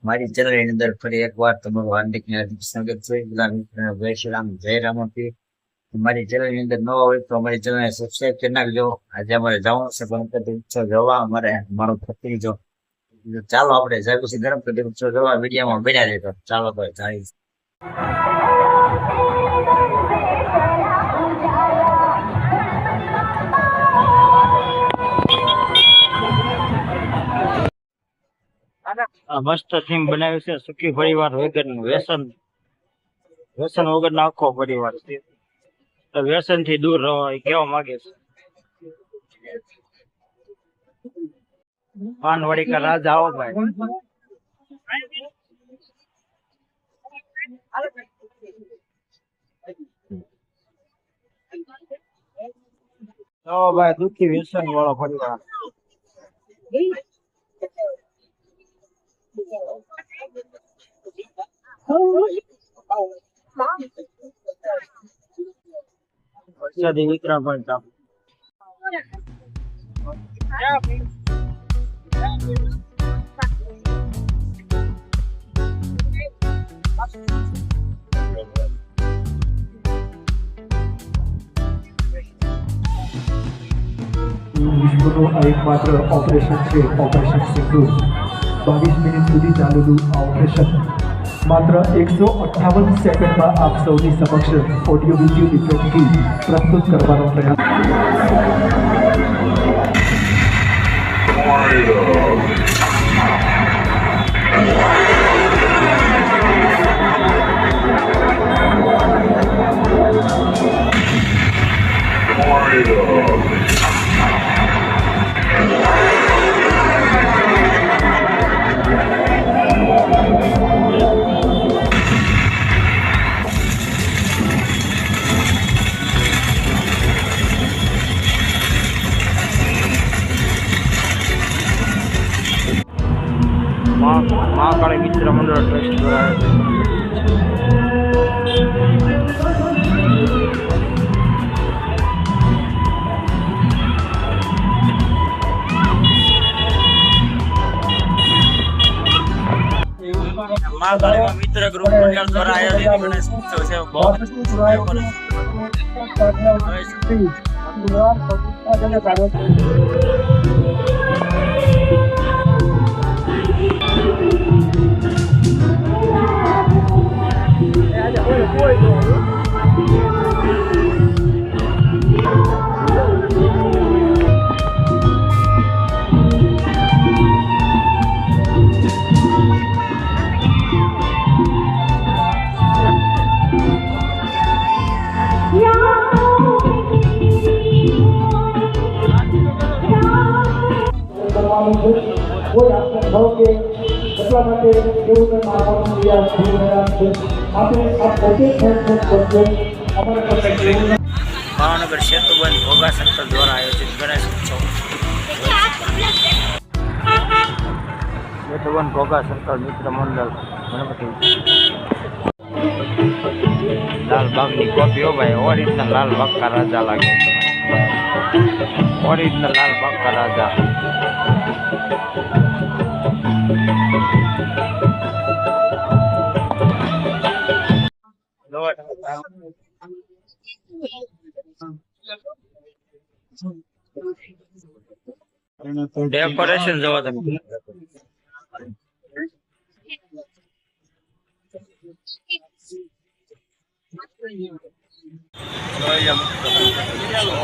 મારી ચેનલની અંદર ફરી એકવાર તમારું હાર્દિક સ્વાગત છે. બધા મિત્રોને જય શ્રી રામ, જય રામાપીર. મારી ચેનલની અંદર નવા હોય તો અમારી ચેનલને સબસ્ક્રાઇબ કરી નાખજો. આજે અમારે જવાનું છે ગણપતિ ઉત્સવ જોવા, અમારે મારો ભત્રીજો. ચાલો આપણે જાય પછી ગણપતિ ઉત્સવ જોવા વિડીયોમાં બન્યા રહેતો. ચાલો તો જાય. મસ્ત થીમ બનાવ્યું છે. સુખી પરિવાર વગરનું વ્યસન વગરનો આખો પરિવાર છે. તો વ્યસન થી દૂર રહો એ કેવા માંગે છે. પાનવાડી કા રાજા આવો ભાઈ. તો ભાઈ દુખી વ્યસન વાળો પરિવાર. વરસાદી વિક્રમ પણ વિશ્વનો એકમાત્ર ઓપરેશન છે ઓપરેશન સિંદૂર. 22 મિનિટ સુધી ચાલેલું આ ઓપરેશન માત્ર 158 સેકન્ડમાં આપ સૌની સમક્ષ ઓડિયો વિઝ્યુઅલ ઇફેક્ટથી પ્રસ્તુત કરવાનો પ્રયાસ. મહાકાળી મિત્ર મંડળ ટ્રસ્ટ દ્વારા મહાકાળી મિત્ર ગ્રુપ મંડળ દ્વારા આયોજિત ગણેશ ઉત્સવ છે. કોઈ આપણે કહો કે એટલા માટે એવું આપવાનું પ્રયાસ થઈ રહ્યા છે. આપણે આ પોતે કરજો. ભાવનગર સેતુબંધ ભોગા સર્કલ દ્વારા આયોજિત ગણેશ ઉત્સવ. સેતુબંધ ભોગા સર્કલ મિત્ર મંડળ ગણપતિ લાલબાગની કોપી હો ભાઈ. ઓરિજિનલ લાલબાગ કા રાજા લાગે. ઓરિજિનલ લાલબાગ કા રાજા. ડેકોરેશન જોવા તમે. જોઈ લો.